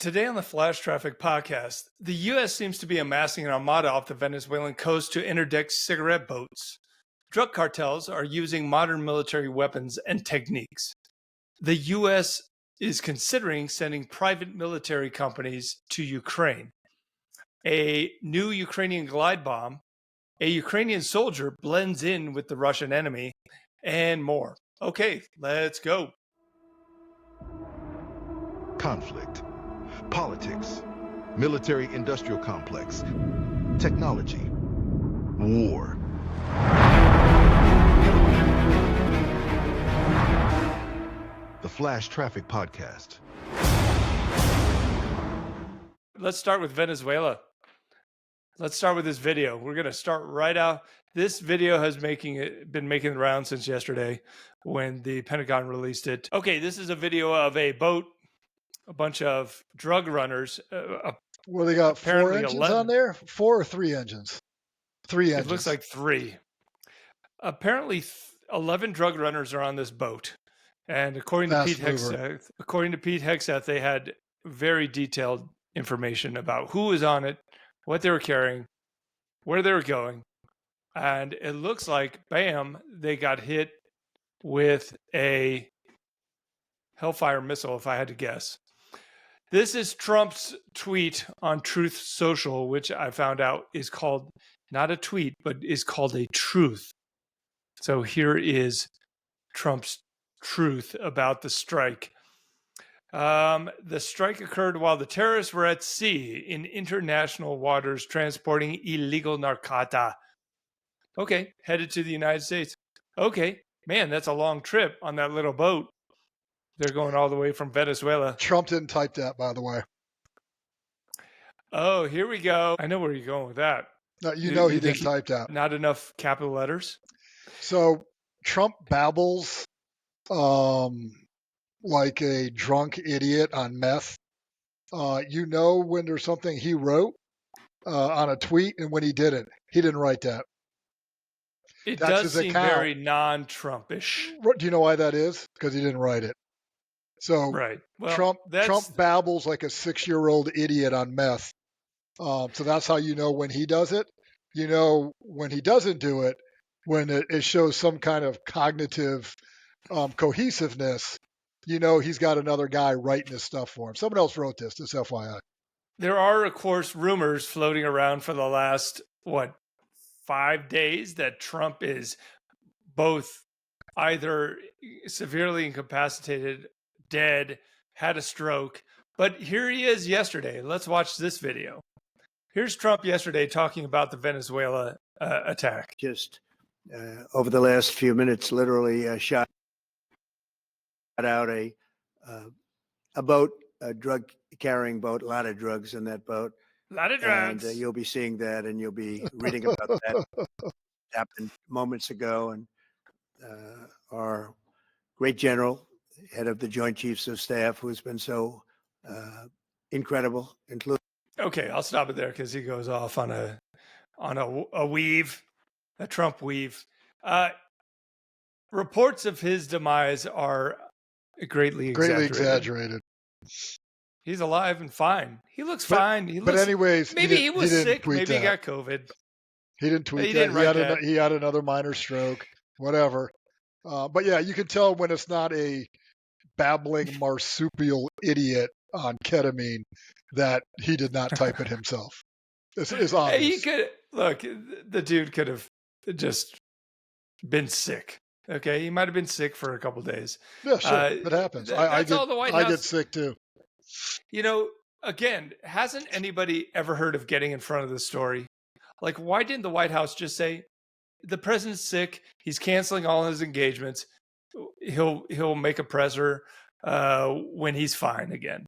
Today on the Flash Traffic podcast, the U.S. seems to be amassing an armada off the Venezuelan coast to interdict cigarette boats. Drug cartels are using modern military weapons and techniques. The U.S. is considering sending private military companies to Ukraine. A new Ukrainian glide bomb, a Ukrainian soldier blends in with the Russian enemy, and more. Okay, let's go. Conflict, politics, military-industrial complex, technology, war. The Flash Traffic Podcast. Let's start with Venezuela. Let's start with this video. We're going to start right out. This video has been making the rounds since yesterday when the Pentagon released it. Okay, this is a video of a boat, a bunch of drug runners. Well, they got 4 engines 11. on there? 4 or 3 engines? 3 engines. It looks like 3. Apparently, 11 drug runners are on this boat. And according to Pete Hegseth, they had very detailed information about who was on it, what they were carrying, where they were going. And it looks like, bam, they got hit with a Hellfire missile, if I had to guess. This is Trump's tweet on Truth Social, which I found out is called not a tweet, but is called a truth. So here is Trump's truth about the strike. The strike occurred while the terrorists were at sea in international waters transporting illegal narcota. Okay, headed to the United States. Okay, man, that's a long trip on that little boat. They're going all the way from Venezuela. Trump didn't type that, by the way. Oh, here we go. I know where you're going with that. No, you know he didn't type that. Not enough capital letters? So Trump babbles like a drunk idiot on meth. You know when there's something he wrote on a tweet and when he didn't. He didn't write that. It does seem very non-Trumpish. Do you know why that is? Because he didn't write it. So right. Well, Trump babbles like a 6-year-old idiot on meth. So that's how you know when he does it. You know when he doesn't do it, when it shows some kind of cognitive cohesiveness, you know he's got another guy writing his stuff for him. Someone else wrote this FYI. There are, of course, rumors floating around for the last, 5 days that Trump is both either severely incapacitated, dead, had a stroke. But here he is yesterday. Let's watch this video. Here's Trump yesterday talking about the Venezuela attack. Just over the last few minutes, literally shot out a boat, a drug-carrying boat, a lot of drugs in that boat. A lot of drugs. And you'll be seeing that, and you'll be reading about that. It happened moments ago, and our great general, head of the Joint Chiefs of Staff, who's been so incredible, including. Okay, I'll stop it there because he goes off on a weave, a Trump weave. Reports of his demise are greatly exaggerated. He's alive and fine. He looks fine. Anyways, maybe he was sick. Maybe that. he got COVID. He didn't tweet that. He had another minor stroke, whatever. But yeah, you can tell when it's not a babbling marsupial idiot on ketamine that he did not type it himself. It's obvious. He could look. The dude could have just been sick. Okay, he might have been sick for a couple days. Yeah, sure. It happens. I get sick too. You know, again, hasn't anybody ever heard of getting in front of the story? Like, why didn't the White House just say, the president's sick, he's canceling all his engagements, he'll make a presser when he's fine again?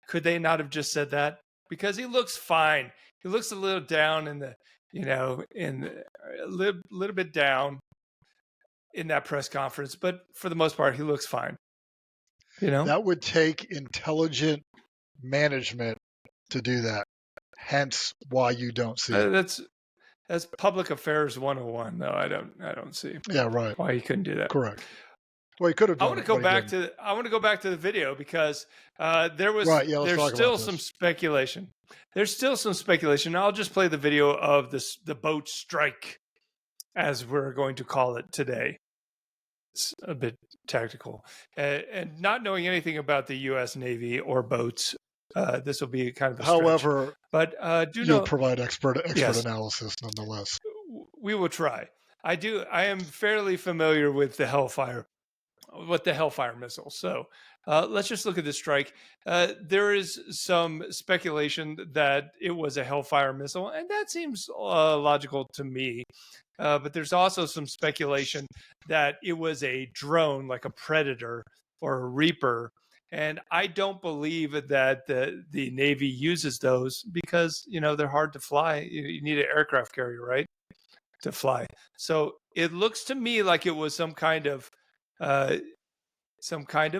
Could they not have just said that? Because he looks fine. He looks a little down a little bit down in that press conference, but for the most part, he looks fine. You know, that would take intelligent management to do that. Hence, why you don't see it. That's public affairs 101. No, I don't see. Yeah, right. Why he couldn't do that. Correct. Well, he could have I done want it, to go but he back didn't. to I want to go back to the video because there's Right, yeah, let's talk about still this. some speculation. There's still some speculation. I'll just play the video of the boat strike, as we're going to call it today. It's a bit tactical, and not knowing anything about the U.S. Navy or boats, this will be kind of a stretch. However, but you'll provide expert yes, analysis nonetheless. We will try. I am fairly familiar with the Hellfire missile. So let's just look at this strike. There is some speculation that it was a Hellfire missile, and that seems logical to me. But there's also some speculation that it was a drone, like a Predator or a Reaper. And I don't believe that the Navy uses those because, they're hard to fly. You need an aircraft carrier, right, to fly. So it looks to me like it was some kind of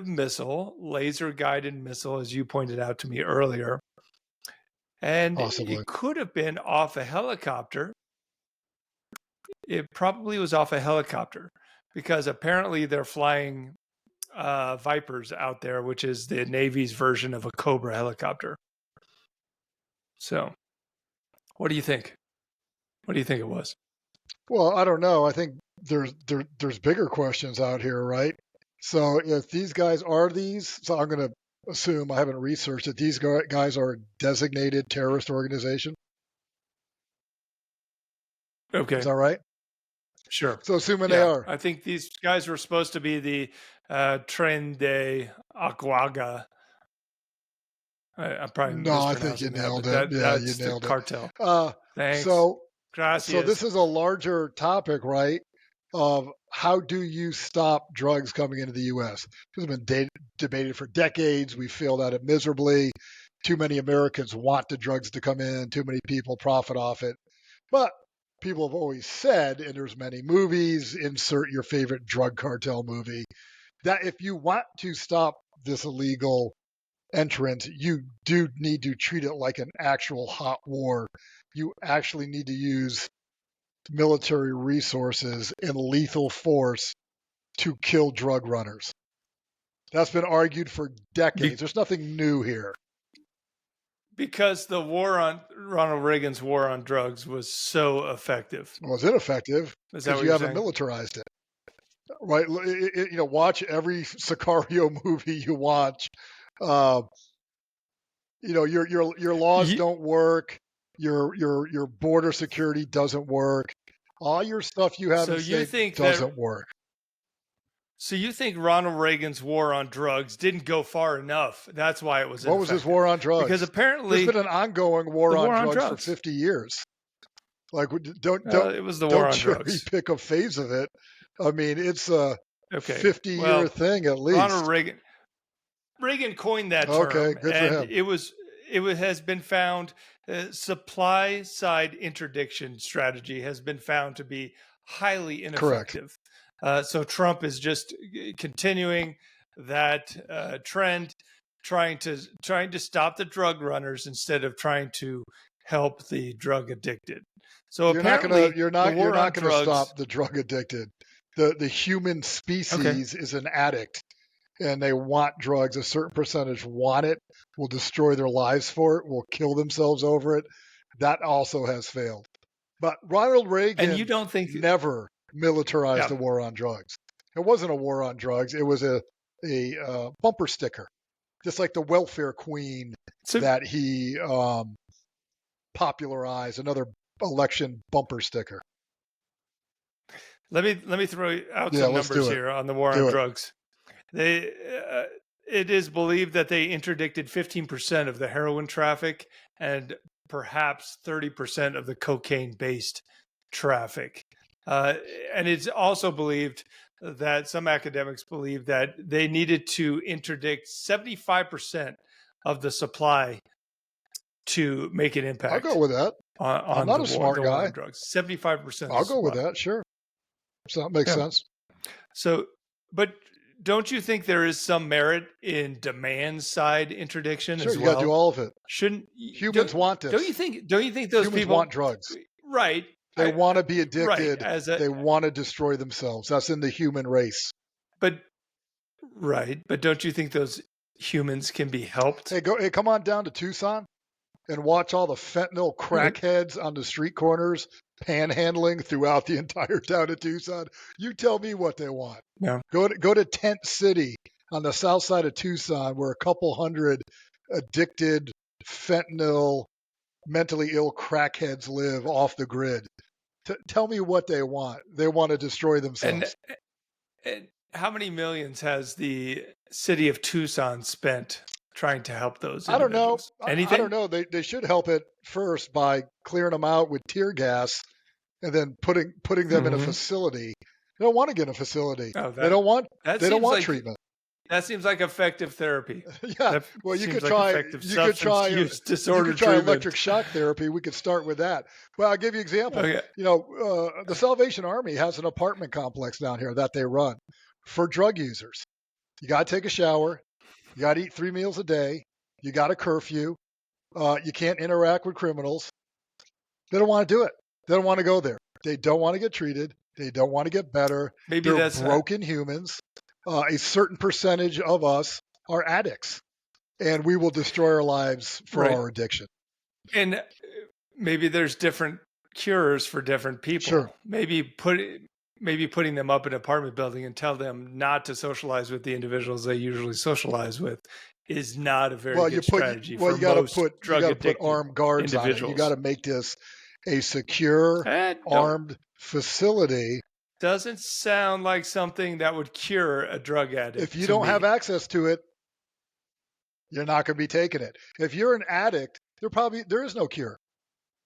missile, laser guided missile, as you pointed out to me earlier. And Possibly. It could have been off a helicopter. It probably was off a helicopter because apparently they're flying Vipers out there, which is the Navy's version of a Cobra helicopter. So what do you think? What do you think it was? Well, I don't know. I think there's bigger questions out here, right? So if these guys are so I'm going to assume, I haven't researched it, these guys are a designated terrorist organization. Okay. Is that right? Sure. So assuming they are. I think these guys were supposed to be the Tren de Aguaga. I'm probably No, I think you nailed it. That's you nailed the it. cartel. Thanks. So Gracias. this is a larger topic, right? Of how do you stop drugs coming into the U.S.? This has been debated for decades. We failed at it miserably. Too many Americans want the drugs to come in. Too many people profit off it. But people have always said, and there's many movies, insert your favorite drug cartel movie, that if you want to stop this illegal entrant, you do need to treat it like an actual hot war. You actually need to use military resources and lethal force to kill drug runners. That's been argued for decades. There's nothing new here. Because Ronald Reagan's war on drugs was so effective. Was it effective? Because you haven't militarized it. Right? Watch every Sicario movie you watch. Your laws don't work. Your border security doesn't work. All your stuff you have doesn't work. So you think Ronald Reagan's war on drugs didn't go far enough? That's why it was ineffective. What was his war on drugs? Because apparently there's been an ongoing war on drugs for 50 years. Like it was the war on drugs. Pick a phase of it. I mean, it's a 50-year thing at least. Ronald Reagan coined that term. Okay, good for him. It has been found, supply side interdiction strategy has been found to be highly ineffective. Correct. So Trump is just continuing that trend, trying to stop the drug runners instead of trying to help the drug addicted. So you're not going to stop the drug addicted. The human species is an addict, and they want drugs. A certain percentage want it, will destroy their lives for it, will kill themselves over it. That also has failed. But Ronald Reagan and you don't think never militarized the war on drugs. It wasn't a war on drugs. It was a bumper sticker, just like the welfare queen that he popularized, another election bumper sticker. Let me throw out some numbers here on the war on drugs. It is believed that they interdicted 15% of the heroin traffic and perhaps 30% of the cocaine-based traffic. And it's also believed that some academics believe that they needed to interdict 75% of the supply to make an impact. I'll go with that. I'm not a smart guy. Drugs. 75%. I'll go with that. Sure. So that makes sense. So, but don't you think there is some merit in demand side interdiction as well? Sure, you got to do all of it. Shouldn't humans want this? Don't you think those humans people want drugs? Right. They want to be addicted. Right, they want to destroy themselves. That's in the human race. But Right. But don't you think those humans can be helped? Hey, come on down to Tucson and watch all the fentanyl crackheads on the street corners panhandling throughout the entire town of Tucson. You tell me what they want. Yeah. Go to Tent City on the south side of Tucson, where a couple hundred addicted fentanyl, mentally ill crackheads live off the grid. Tell me what they want. They want to destroy themselves. And how many millions has the city of Tucson spent trying to help those individuals? I don't know. Anything? I don't know. They should help it first by clearing them out with tear gas and then putting them in a facility. They don't want to get in a facility. Oh, they don't want like, treatment. That seems like effective therapy. Yeah. Well, you could try electric shock therapy. We could start with that. Well, I'll give you an example. Okay. The Salvation Army has an apartment complex down here that they run for drug users. You got to take a shower. You got to eat 3 meals a day. You got a curfew. You can't interact with criminals. They don't want to do it. They don't want to go there. They don't want to get treated. They don't want to get better. Maybe they're that's broken humans. A certain percentage of us are addicts, and we will destroy our lives for our addiction. And maybe there's different cures for different people. Sure. Maybe putting them up in an apartment building and tell them not to socialize with the individuals they usually socialize with is not a very good strategy for most drug-addicted armed guards individuals. On it. You got to make this a secure, armed facility. Doesn't sound like something that would cure a drug addict. If you don't have access to it, you're not going to be taking it. If you're an addict, there is no cure.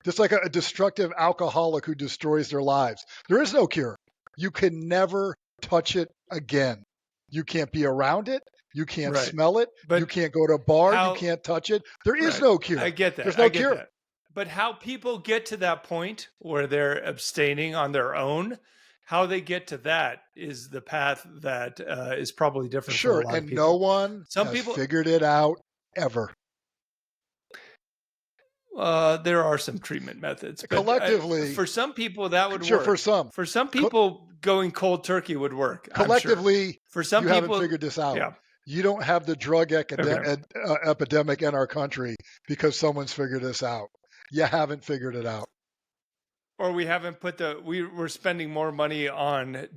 Just like a destructive alcoholic who destroys their lives. There is no cure. You can never touch it again. You can't be around it. You can't smell it. But you can't go to a bar. You can't touch it. There is no cure. I get that. There's no cure. That. But how people get to that point where they're abstaining on their own, how they get to that is the path that is probably different. Sure, for a lot and of people. no one has figured it out ever. There are some treatment methods. Collectively, for some people that would work. Sure, for some people, going cold turkey would work. Collectively, for some people, haven't figured this out. Yeah. You don't have the drug epidemic in our country because someone's figured this out. You haven't figured it out. Or we haven't we're spending more money on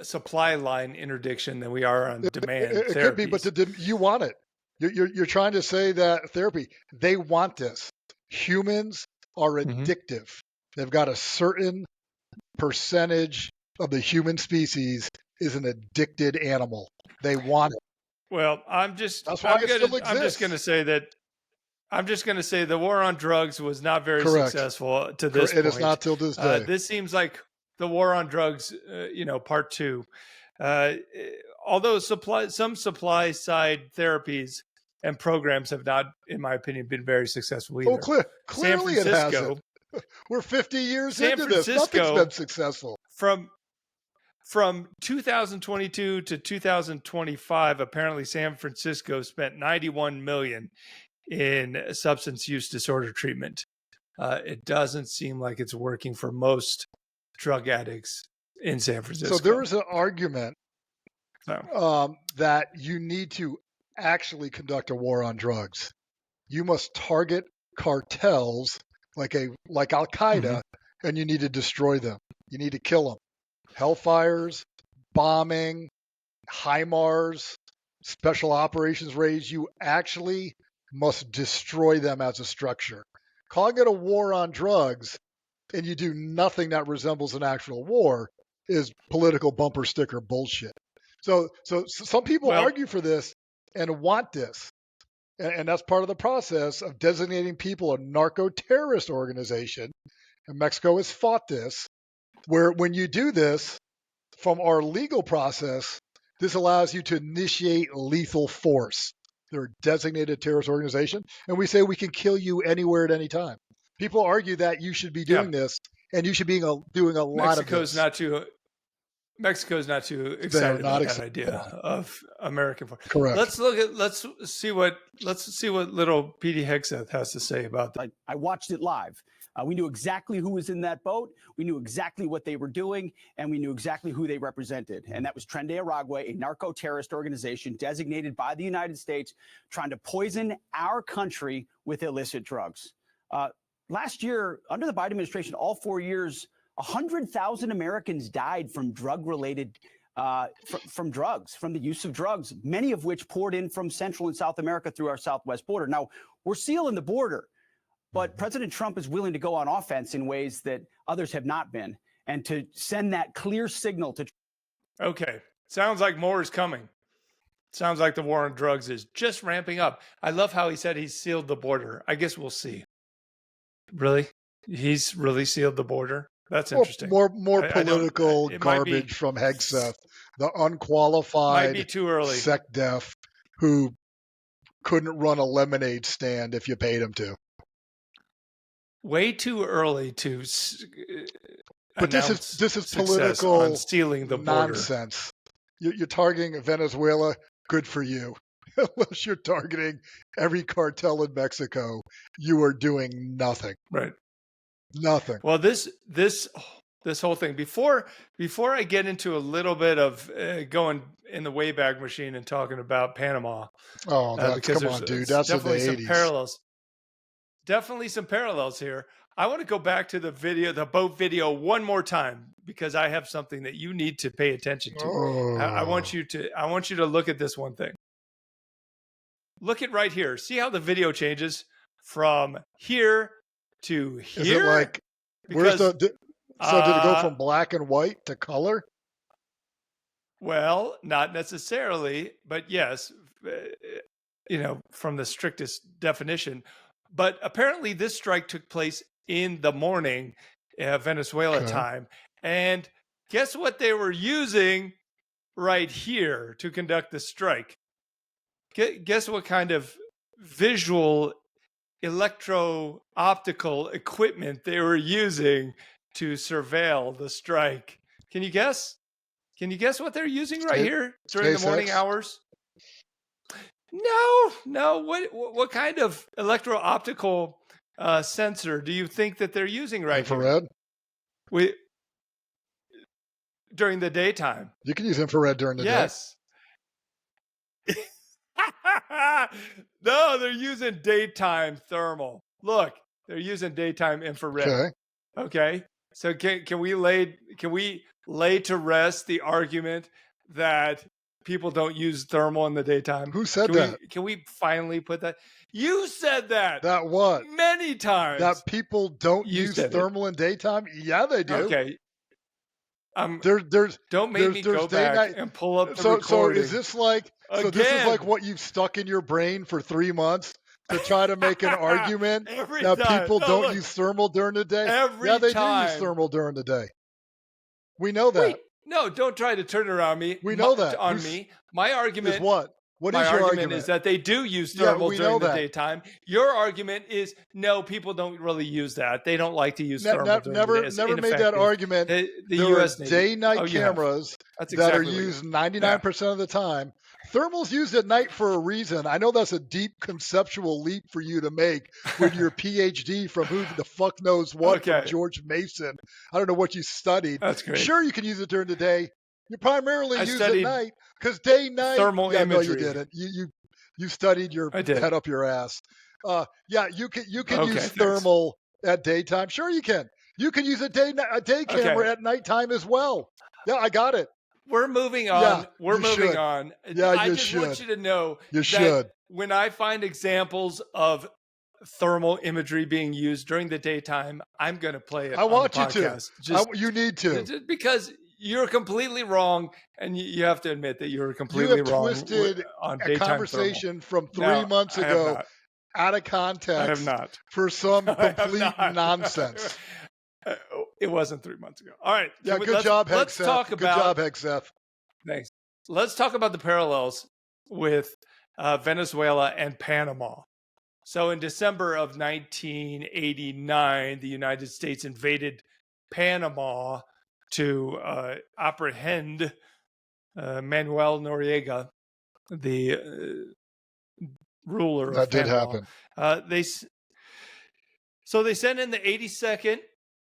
supply line interdiction than we are on demand. It could be, but you want it. You're trying to say that therapy. They want this. Humans are addictive. They've got a certain percentage of the human species is an addicted animal. They want it. Well, I'm just going to say the war on drugs was not very successful to this point. It is not till this day. This seems like the war on drugs, part 2. Although some supply side therapies and programs have not, in my opinion, been very successful either. Oh, clearly it hasn't. We're 50 years into this. Nothing's been successful. From 2022 to 2025, apparently San Francisco spent $91 million in substance use disorder treatment. It doesn't seem like it's working for most drug addicts in San Francisco. So there is an argument that you need to actually conduct a war on drugs. You must target cartels like Al-Qaeda, and you need to destroy them. You need to kill them. Hellfires, bombing, HIMARS, special operations raids, you actually must destroy them as a structure. Calling it a war on drugs and you do nothing that resembles an actual war is political bumper sticker bullshit. So some people argue for this and want this. And that's part of the process of designating people a narco-terrorist organization. And Mexico has fought this, where when you do this from our legal process, this allows you to initiate lethal force. They're a designated terrorist organization, and we say we can kill you anywhere at any time. People argue that you should be doing this, and you should be doing a lot of this. Mexico's not too excited about that idea of American force. Correct. Let's see what little Petey Hegseth has to say about that. I watched it live. We knew exactly who was in that boat. We knew exactly what they were doing, and we knew exactly who they represented. And that was Tren de Aragua, a narco-terrorist organization designated by the United States, trying to poison our country with illicit drugs. Last year, under the Biden administration, all 4 years, 100,000 Americans died from drug-related from drugs, from the use of drugs, many of which poured in from Central and South America through our southwest border. Now, we're sealing the border, but President Trump is willing to go on offense in ways that others have not been, and to send that clear signal to. Okay, sounds like more is coming. Sounds like the war on drugs is just ramping up. I love how he said he sealed the border. I guess we'll see. Really? He's really sealed the border? That's interesting. More political garbage from Hegseth, the unqualified might be too early. SecDef who couldn't run a lemonade stand if you paid him to. Way too early to but this is political on stealing the nonsense. You're targeting Venezuela, good for you. Unless you're targeting every cartel in Mexico, you are doing nothing. Right. Nothing. Well, this whole thing, before I get into a little bit of going in the Wayback Machine and talking about Panama. Oh, come on, dude. That's definitely in the 80s. Some parallels. Definitely some parallels here. I want to go back to the boat video one more time, because I have something that you need to pay attention to. Oh. I want you to look at this one thing. Look at right here. See how the video changes from here to here? Is it like, so did it go from black and white to color? Well, not necessarily, but yes, from the strictest definition. But apparently this strike took place in the morning, Venezuela time. And guess what they were using right here to conduct the strike? Guess what kind of visual electro-optical equipment they were using to surveil the strike? Can you guess? Can you guess what they're using right here during the morning hours? No. What kind of electro-optical sensor do you think that they're using right infrared? Here? During the daytime. You can use infrared during the day. Yes. No, they're using daytime thermal. Look, they're using daytime infrared. Okay. So can we lay to rest the argument that people don't use thermal in the daytime? Who said that? Can we finally put that? You said that. That what? Many times. That people don't use thermal in daytime? Yeah, they do. Okay. Don't make me go back and pull up the recording. So is this like what you've stuck in your brain for 3 months to try to make an argument that people don't use thermal during the day? Yeah, they do use thermal during the day. We know that. Wait, no, don't try to turn it around me. We know that. On me. My argument is what? What is your argument? Is that they do use thermal during the daytime. Your argument is no, people don't really use that. They don't like to use thermal during the day. Never made that argument. The there U.S. are day-night cameras that are used 99% of the time. Thermal's used at night for a reason. I know that's a deep conceptual leap for you to make with your PhD from who the fuck knows what from George Mason. I don't know what you studied. That's great. Sure, you can use it during the day. You primarily use it at night because day-night thermal imagery. No, you didn't. You studied your head up your ass. You can use thermal at daytime. Sure, you can. You can use a day camera at nighttime as well. Yeah, I got it. We're moving on. Yeah, We're moving on. Yeah, I just want you to know that when I find examples of thermal imagery being used during the daytime, I'm going to play it. I want you to. You need to. Because you're completely wrong, and you have to admit that you're completely wrong. You have twisted on a conversation from 3 months ago out of context. I have not. For some complete nonsense. It wasn't 3 months ago. All right. Yeah, good job, Hegseth. Let's talk about. Good job, Hegseth. Thanks. Let's talk about the parallels with Venezuela and Panama. So in December of 1989, the United States invaded Panama to apprehend Manuel Noriega, the ruler of Panama. That did happen. So they send in the 82nd,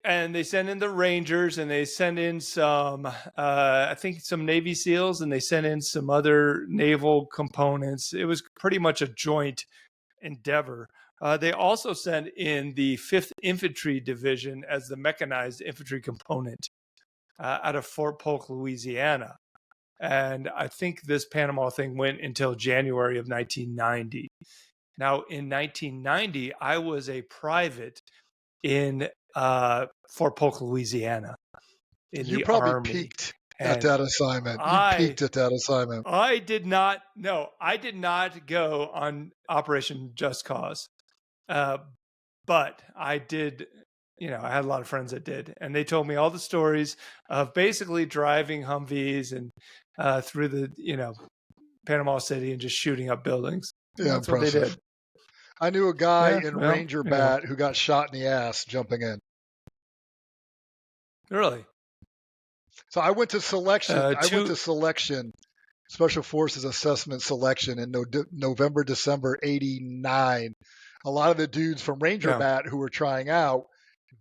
and they send in the Rangers, and they send in some, I think, some Navy SEALs, and they send in some other naval components. It was pretty much a joint endeavor. They also sent in the 5th Infantry Division as the mechanized infantry component out of Fort Polk, Louisiana. And I think this Panama thing went until January of 1990. Now, in 1990, I was a private in Fort Polk, Louisiana, in You the probably Army. peaked at that assignment. You peaked at that assignment. I did not go on Operation Just Cause. But I did, I had a lot of friends that did, and they told me all the stories of basically driving Humvees and through the, Panama City and just shooting up buildings. Yeah, that's impressive. what they did. I knew a guy in Ranger Bat who got shot in the ass jumping in. Really? So I went to selection. Special Forces Assessment Selection in November, December '89. A lot of the dudes from Ranger Bat who were trying out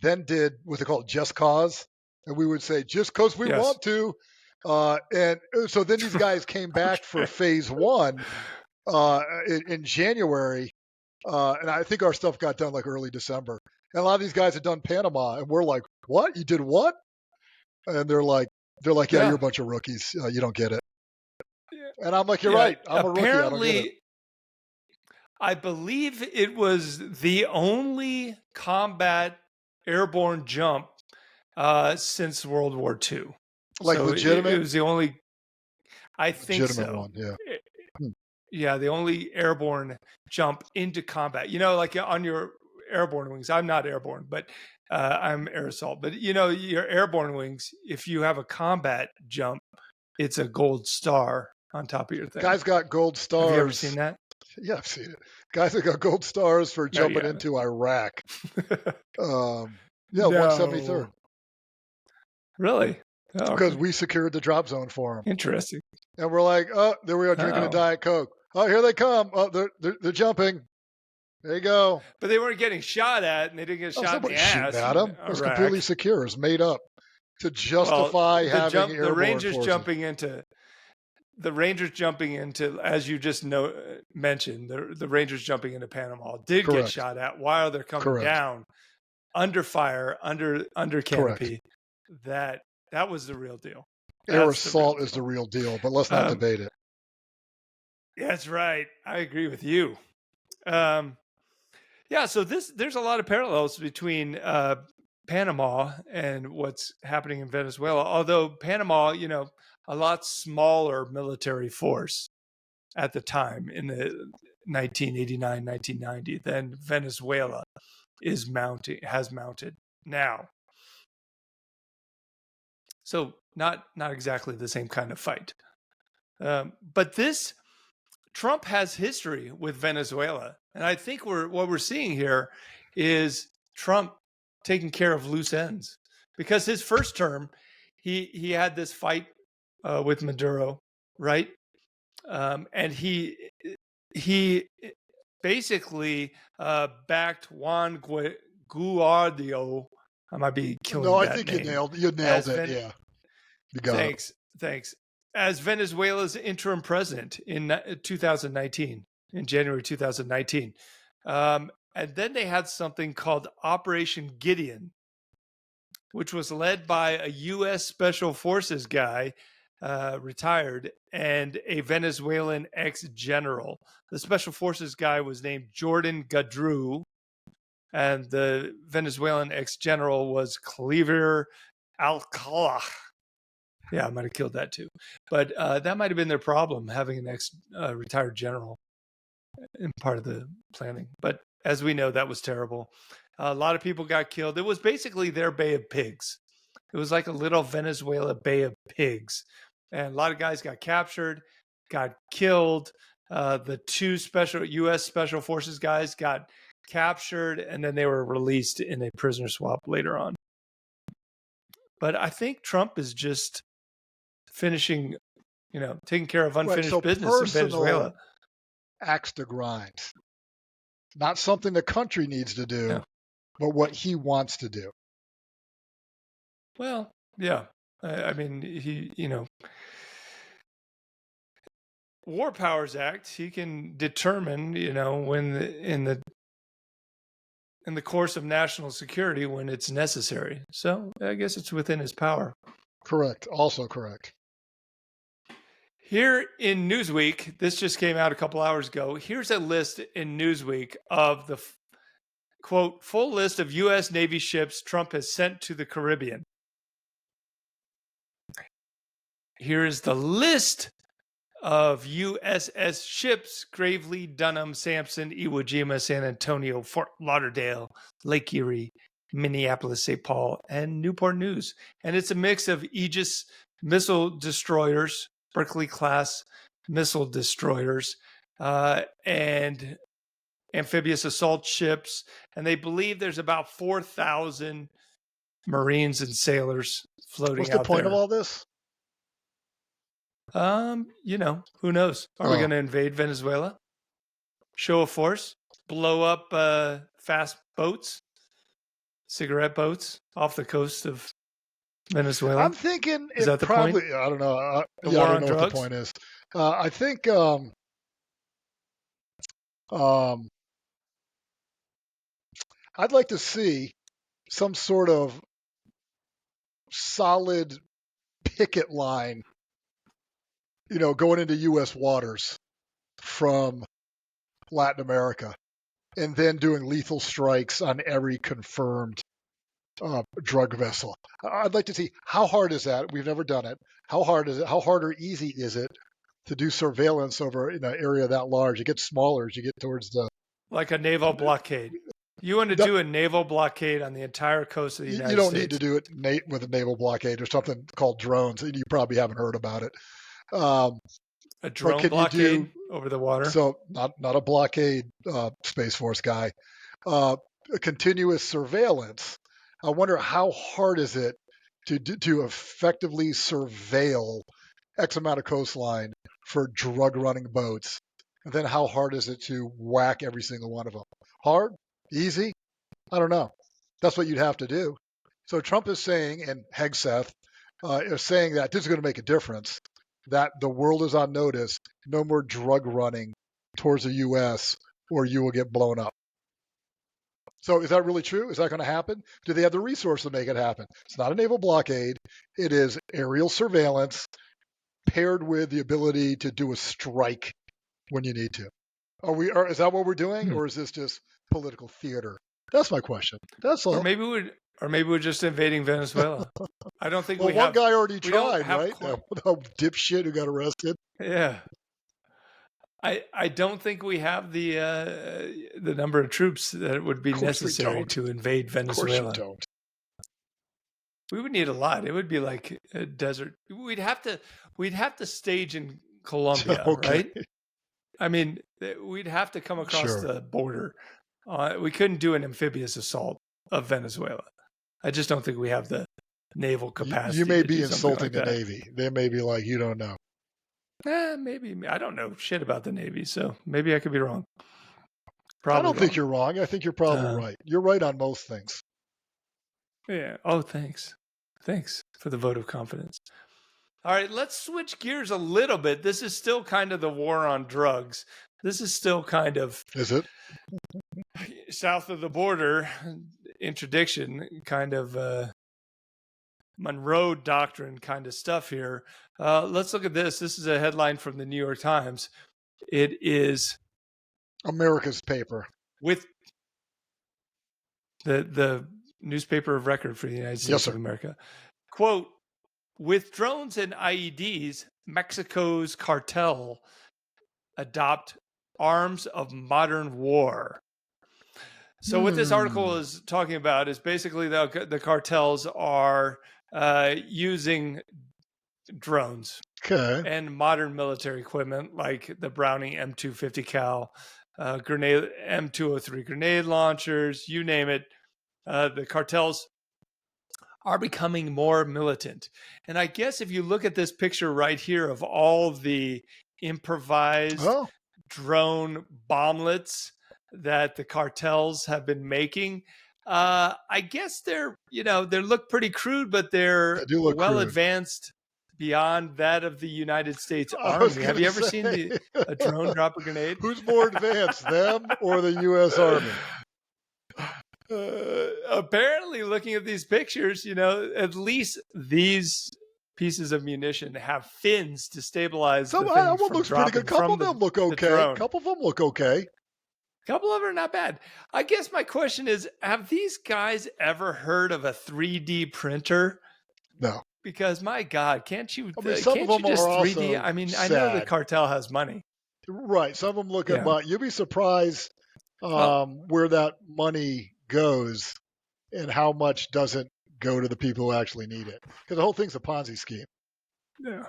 then did what they call Just Cause. And we would say, just because we want to. And so then these guys came back for phase 1 in January. And I think our stuff got done like early December. And a lot of these guys had done Panama. And we're like, what? You did what? And they're like, yeah, you're a bunch of rookies. You don't get it. And I'm like, you're right. I'm a rookie. I don't get it. I believe it was the only combat airborne jump since World War II. Like so legitimate? It was the only, I think legitimate so. One, yeah. Yeah, the only airborne jump into combat. Like on your airborne wings. I'm not airborne, but I'm air assault. But your airborne wings, if you have a combat jump, it's a gold star on top of your thing. Guys got gold stars. Have you ever seen that? Yeah, I've seen it. Guys that got gold stars for jumping into Iraq. 173rd. Really? Oh, because we secured the drop zone for them. Interesting. And we're like, oh, there we are drinking a Diet Coke. Oh, here they come. Oh, they're jumping. There you go. But they weren't getting shot at, and they didn't get shot in the ass. At them. It was completely secure. It was made up to justify having airborne the Rangers forces. The Rangers jumping into, as you just mentioned, the Rangers jumping into Panama did get shot at while they're coming down under fire, under canopy. That was the real deal. Air assault is the real deal, but let's not debate it. That's right. I agree with you. So there's a lot of parallels between Panama and what's happening in Venezuela. Although Panama, a lot smaller military force at the time in the 1989, 1990 than Venezuela has mounted now. So not exactly the same kind of fight. But Trump has history with Venezuela. And I think what we're seeing here is Trump taking care of loose ends. Because his first term, he had this fight with Maduro, right? And he basically backed Juan Guaido. I might be killing that I think name. you nailed it. Yeah. You got it. Thanks. As Venezuela's interim president in 2019, in January 2019. And then they had something called Operation Gideon, which was led by a U.S. Special Forces guy, retired, and a Venezuelan ex-general. The Special Forces guy was named Jordan Gadru, and the Venezuelan ex-general was Cleaver Alcala. Yeah, I might have killed that too. But that might have been their problem, having an ex-retired general in part of the planning. But as we know, that was terrible. A lot of people got killed. It was basically their Bay of Pigs. It was like a little Venezuela Bay of Pigs. And a lot of guys got captured, got killed. The two U.S. Special Forces guys got captured, and then they were released in a prisoner swap later on. But I think Trump is just finishing, taking care of unfinished business in Venezuela. Axe to grind. Not something the country needs to do, but what he wants to do. Well, yeah. I mean, War Powers Act, he can determine, when in the course of national security when it's necessary. So I guess it's within his power. Correct. Also correct. Here in Newsweek, this just came out a couple hours ago. Here's a list in Newsweek of the, quote, full list of U.S. Navy ships Trump has sent to the Caribbean. Here is the list of USS ships: Gravely, Dunham, Sampson, Iwo Jima, San Antonio, Fort Lauderdale, Lake Erie, Minneapolis, St. Paul, and Newport News. And it's a mix of Aegis missile destroyers, Berkeley-class missile destroyers, and amphibious assault ships. And they believe there's about 4,000 Marines and sailors floating out there. What's the point of all this? Who knows? Are we going to invade Venezuela? Show of force? Blow up fast boats? Cigarette boats off the coast of Venezuela? I'm thinking is that the probably, point? I don't know. I don't know what the point is. I think I'd like to see some sort of solid picket line, going into U.S. waters from Latin America, and then doing lethal strikes on every confirmed drug vessel. I'd like to see, how hard is that? We've never done it. How hard is it? How hard or easy is it to do surveillance over an area that large? It gets smaller as you get towards the... Like a naval blockade. You want to do a naval blockade on the entire coast of the United States. You don't need to do it with a naval blockade. There's something called drones, and you probably haven't heard about it. A drone blockade over the water? So not a blockade, Space Force guy. A continuous surveillance. I wonder how hard is it to effectively surveil X amount of coastline for drug running boats, and then how hard is it to whack every single one of them? Hard? Easy? I don't know. That's what you'd have to do. So Trump is saying, and Hegseth is saying that this is going to make a difference, that the world is on notice, no more drug running towards the U.S. or you will get blown up. So is that really true? Is that going to happen? Do they have the resource to make it happen? It's not a naval blockade. It is aerial surveillance paired with the ability to do a strike when you need to. Is that what we're doing, or is this just political theater? That's my question. That's all. Or maybe we're just invading Venezuela. I don't think one guy already tried, right? The dipshit who got arrested. Yeah. I don't think we have the number of troops that would be necessary to invade Venezuela. Of course you don't. We would need a lot. It would be like a desert. We'd have to stage in Colombia, right? I mean, we'd have to come across the border. We couldn't do an amphibious assault of Venezuela. I just don't think we have the naval capacity. You may be insulting the Navy. They may be like, you don't know. Maybe. I don't know shit about the Navy, so maybe I could be wrong. Probably I don't think you're wrong. I think you're probably right. You're right on most things. Yeah. Oh, thanks. Thanks for the vote of confidence. All right, let's switch gears a little bit. This is still kind of the war on drugs. This is still kind of... Is it? South of the border, interdiction, kind of Monroe Doctrine kind of stuff here. Let's look at this. This is a headline from the New York Times. It is... America's paper. With the newspaper of record for the United States of America. Quote, with drones and IEDs, Mexico's cartel adopt arms of modern war. So what this article is talking about is basically the cartels are using drones and modern military equipment like the Browning M250 cal, grenade M203 grenade launchers, you name it. The cartels are becoming more militant. And I guess if you look at this picture right here of all the improvised drone bomblets that the cartels have been making, I guess they're, they look pretty crude, but they're They do look well crude. advanced beyond that of the United States I was Army. Have gonna you ever say, seen a drone drop a grenade? Who's more advanced, them or the U.S. Army? Apparently, looking at these pictures, at least these pieces of munition have fins to stabilize the thing That one from looks pretty good. dropping Couple from of them look the okay. drone. Couple of them look okay. Couple of them are not bad. I guess my question is, have these guys ever heard of a 3D printer? No. Because my God, can't you? I mean, some can't of them you just are 3D? also I mean, sad. I know the cartel has money. Right. Some of them look Yeah. at, you'll be surprised where that money goes and how much doesn't go to the people who actually need it. Because the whole thing's a Ponzi scheme. Yeah.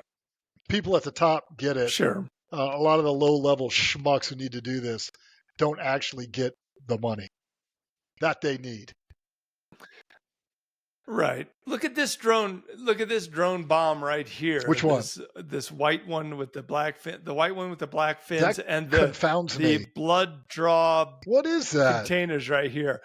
People at the top get it. Sure. A lot of the low-level schmucks who need to do this don't actually get the money that they need. Right. Look at this drone. Look at this drone bomb right here. Which one? This white one with the black fin. The white one with the black fins That and confounds the me. blood draw What is that? containers right here.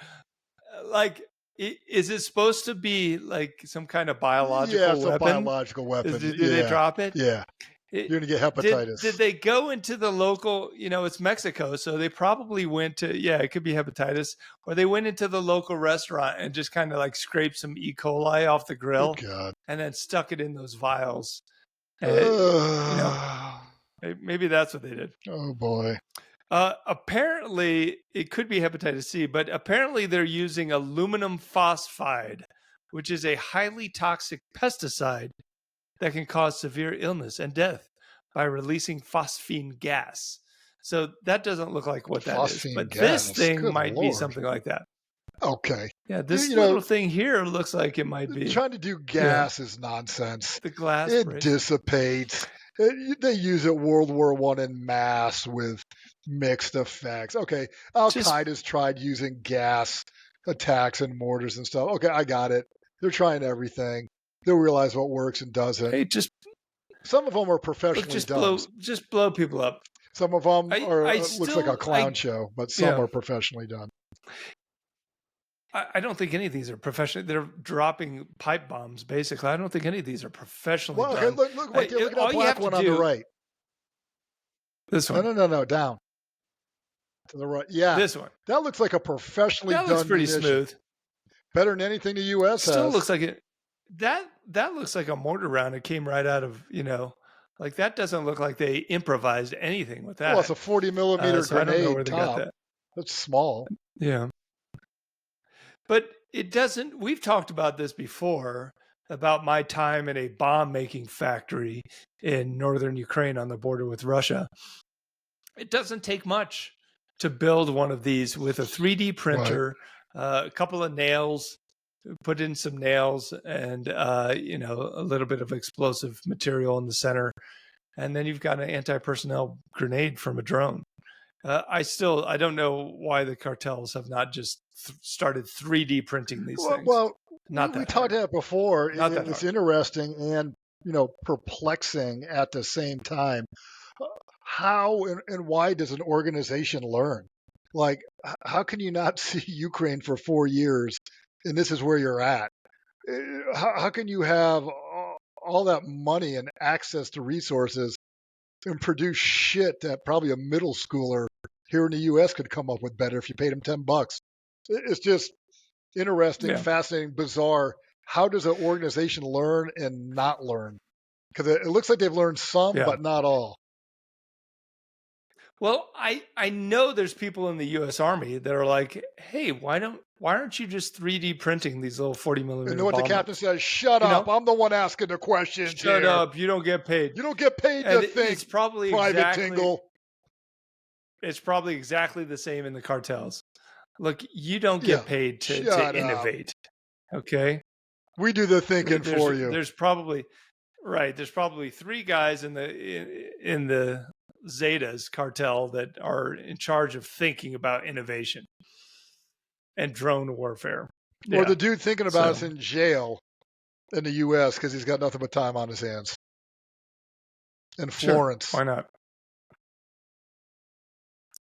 Like, is it supposed to be like some kind of biological Yeah, it's weapon? a biological weapon. Did they drop it? Yeah. You're going to get hepatitis. Did they go into the local, it's Mexico, so they probably went to, it could be hepatitis, or they went into the local restaurant and just kind of like scraped some E. coli off the grill and then stuck it in those vials. And, maybe that's what they did. Oh, boy. Apparently, it could be hepatitis C, but apparently they're using aluminum phosphide, which is a highly toxic pesticide that can cause severe illness and death by releasing phosphine gas. So that doesn't look like what that is. But this thing might be something like that. Okay. Yeah, this little thing here looks like it might be. Trying to do gas is nonsense. The glass it dissipates. They use it World War I en masse with mixed effects. Okay, Al-Qaeda's tried using gas attacks and mortars and stuff. Okay, I got it. They're trying everything. They'll realize what works and doesn't. Hey, some of them are professionally done. Just blow people up. Some of them looks like a clown show, but some are professionally done. I don't think any of these are professional. They're dropping pipe bombs, basically. I don't think any of these are professionally done. Okay, look right there. Look at that black one on the right. This one. No, down. To the right. Yeah. This one. That looks like a professionally done. That looks pretty smooth. Better than anything the U.S. has. Still looks like it. That looks like a mortar round. It came right out of, like that doesn't look like they improvised anything with that. Well, it's a 40 millimeter so grenade I don't know where they top. got that. That's small. Yeah. But it doesn't, we've talked about this before, about my time in a bomb making factory in northern Ukraine on the border with Russia. It doesn't take much to build one of these with a 3D printer, a couple of nails, put in some nails and, a little bit of explosive material in the center. And then you've got an anti-personnel grenade from a drone. I don't know why the cartels have not just started 3D printing these things. Well, we talked about it before. It's interesting and, perplexing at the same time. How and why does an organization learn? Like, how can you not see Ukraine for 4 years and this is where you're at? How can you have all that money and access to resources and produce shit that probably a middle schooler here in the U.S. could come up with better if you paid him $10? It's just interesting, fascinating, bizarre. How does an organization learn and not learn? Because it looks like they've learned some, but not all. Well, I know there's people in the U.S. Army that are like, hey, why aren't you just 3D printing these little 40 millimeter? You know what the captain says? Shut up! I'm the one asking the questions. Shut up! You don't get paid. You don't get paid to think. It's probably Private Tingle. It's probably exactly the same in the cartels. Look, you don't get paid to innovate. Okay, we do the thinking for you. There's probably three guys in the Zetas cartel that are in charge of thinking about innovation and drone warfare. Or the dude thinking about us in jail in the U.S. because he's got nothing but time on his hands. In Florence. Why not?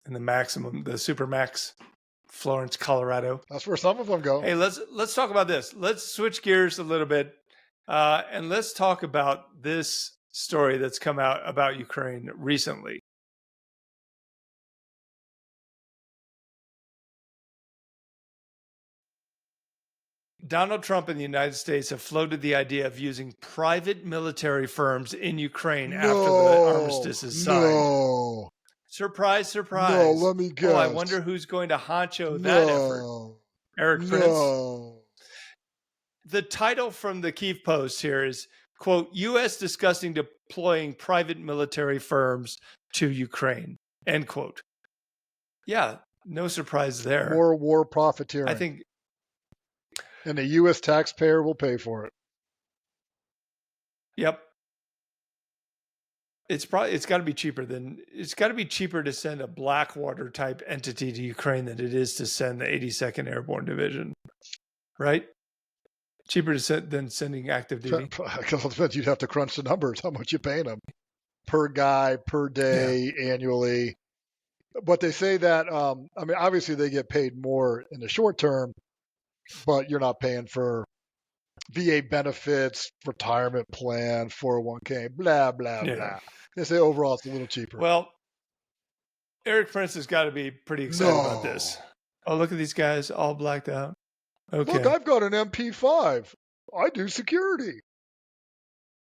And the super max Florence, Colorado. That's where some of them go. Hey, let's talk about this. Let's switch gears a little bit, and let's talk about this story that's come out about Ukraine recently. Donald Trump and the United States have floated the idea of using private military firms in Ukraine after the armistice is signed. No. Surprise, surprise. No, let me guess. Oh, I wonder who's going to honcho that effort. Eric Prince? The title from the Kyiv Post here is, quote, U.S. discussing deploying private military firms to Ukraine, end quote. Yeah, no surprise there. More war profiteering. I think. And the U.S. taxpayer will pay for it. Yep. It's got to be cheaper to send a Blackwater type entity to Ukraine than it is to send the 82nd Airborne Division, right? Cheaper than sending active duty. Because you'd have to crunch the numbers, how much you paying them per guy, per day, annually. But they say that, I mean, obviously they get paid more in the short term, but you're not paying for VA benefits, retirement plan, 401k, blah, blah, blah. They say overall it's a little cheaper. Well, Eric Prince has got to be pretty excited about this. Oh, look at these guys all blacked out. Okay. Look, I've got an MP5. I do security.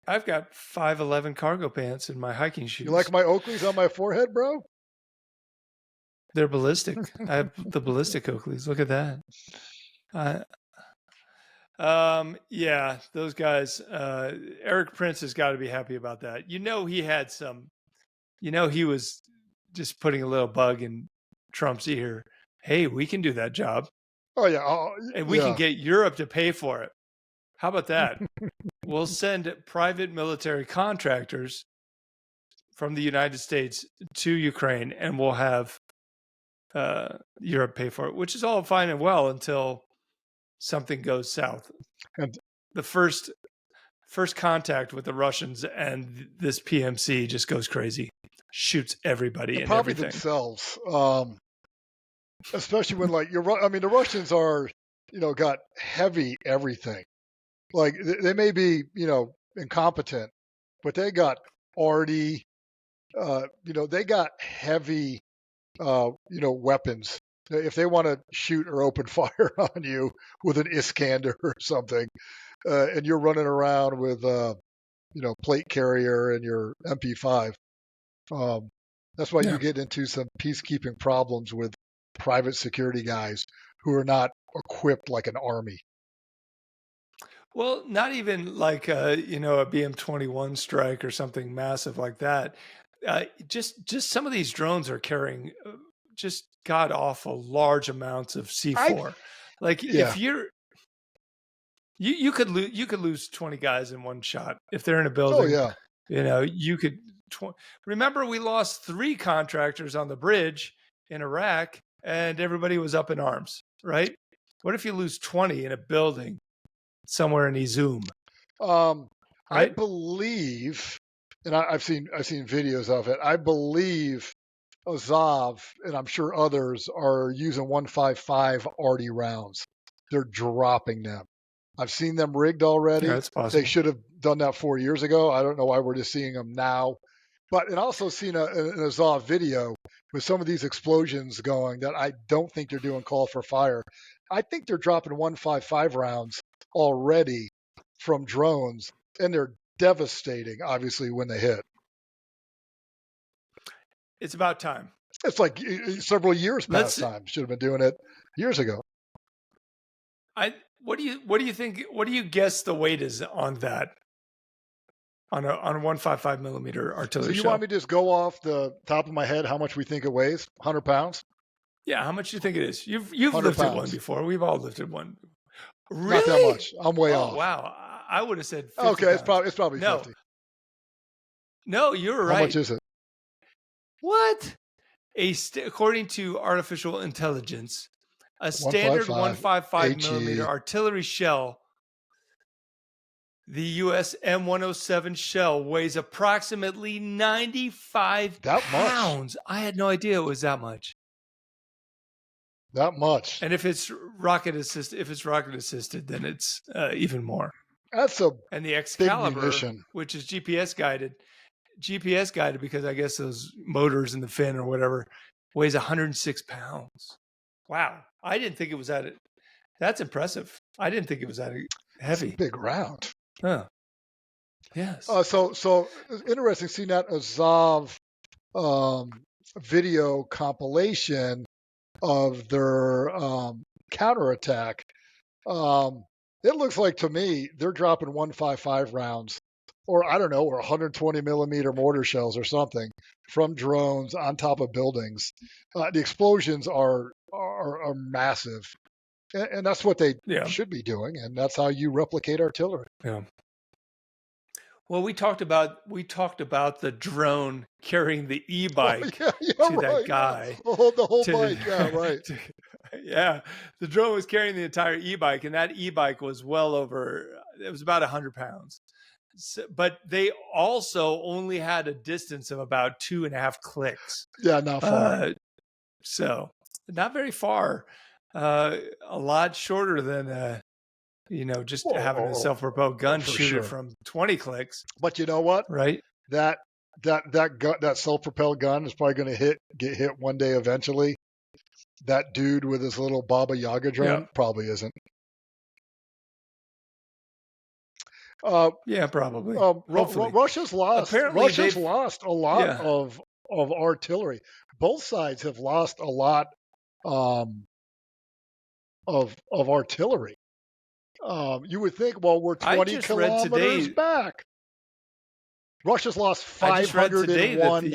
I've got 511 cargo pants in my hiking shoes. You like my Oakleys on my forehead, bro? They're ballistic. I have the ballistic Oakleys. Look at that. Yeah, those guys. Eric Prince has got to be happy about that. He had some. He was just putting a little bug in Trump's ear. Hey, we can do that job. Oh yeah, and we can get Europe to pay for it. How about that? We'll send private military contractors from the United States to Ukraine, and we'll have Europe pay for it, which is all fine and well until something goes south. And the first contact with the Russians and this PMC just goes crazy, shoots everybody and probably everything. Themselves, especially when the Russians are, got heavy everything. Like they may be, incompetent, but they got arty, they got heavy, weapons. If they want to shoot or open fire on you with an Iskander or something, and you're running around with, plate carrier and your MP5, that's why you get into some peacekeeping problems with private security guys who are not equipped like an army. Well, not even like a BM-21 strike or something massive like that. Just some of these drones are carrying just god awful large amounts of C4. If you could lose 20 guys in one shot if they're in a building. Oh yeah. You could. Remember, we lost 3 contractors on the bridge in Iraq, and everybody was up in arms. Right? What if you lose 20 in a building somewhere in Izum? Right? I believe, and I've seen videos of it. I believe Azov, and I'm sure others, are using 155 arty rounds. They're dropping them. I've seen them rigged already. Yeah, that's possible. They should have done that 4 years ago. I don't know why we're just seeing them now. But and also seen an Azov video with some of these explosions going that I don't think they're doing call for fire. I think they're dropping 155 rounds already from drones, and they're devastating, obviously, when they hit. It's about time. It's like several years past time. Should have been doing it years ago. What do you think? What do you guess the weight is on that? On a 155 millimeter artillery shell? So you shell? want me to just go off the top of my head how much we think it weighs? 100 pounds? Yeah, how much do you think it is? You've lifted pounds. One before. We've all lifted one. Really? Not that much. I'm way off. Wow, I would have said 50 okay. It's pounds. probably 50. No, you were right. How much is it? What? According to artificial intelligence, a standard 155 millimeter artillery shell, the US M107 shell, weighs approximately 95 pounds. I had no idea it was that much. That much. And if it's rocket assisted, then it's even more. That's a and the big Excalibur, munition. which is GPS guided because I guess those motors in the fin or whatever weighs 106 pounds. Wow, I didn't think it was that. That's impressive. I didn't think it was that heavy. It's a big round. Huh. Yes. So it's interesting seeing that Azov video compilation of their counterattack. It looks like to me they're dropping 155 rounds, or I don't know, or 120 millimeter mortar shells or something from drones on top of buildings. The explosions are massive, and that's what they should be doing, and that's how you replicate artillery. Yeah. Well, we talked about the drone carrying the e-bike to that guy. Yeah. The whole bike, yeah, right. Yeah, the drone was carrying the entire e-bike, and that e-bike was well over. It was about 100 pounds. So, but they also only had a distance of about 2.5 clicks. Yeah, not far. So not very far. A lot shorter than just having a self-propelled gun shoot it from 20 clicks. But you know what? Right. That self-propelled gun is probably going to get hit one day eventually. That dude with his little Baba Yaga drone probably isn't. Yeah, probably. Russia's lost. Apparently Russia's lost a lot of artillery. Both sides have lost a lot of artillery. You would think, well, we're 20 kilometers back. Russia's lost 501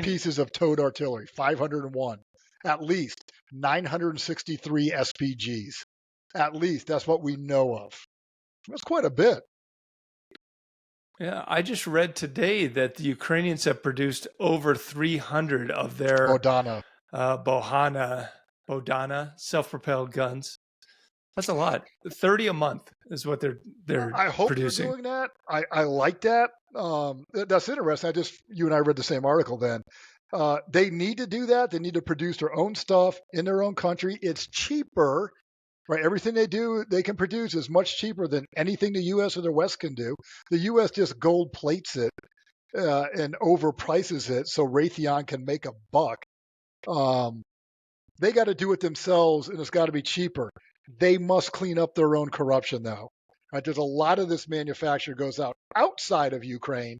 pieces of towed artillery. 501. At least 963 SPGs. At least that's what we know of. That's quite a bit. Yeah, I just read today that the Ukrainians have produced over 300 of their Bodana self-propelled guns. That's a lot. 30 a month is what they're I hope producing. They're doing that. I like that. That's interesting. You and I read the same article then. They need to do that. They need to produce their own stuff in their own country. It's cheaper, right? Everything they do, they can produce is much cheaper than anything the U.S. or the West can do. The U.S. just gold plates it and overprices it so Raytheon can make a buck. They got to do it themselves, and it's got to be cheaper. They must clean up their own corruption, though. Right? There's a lot of this manufacture goes out outside of Ukraine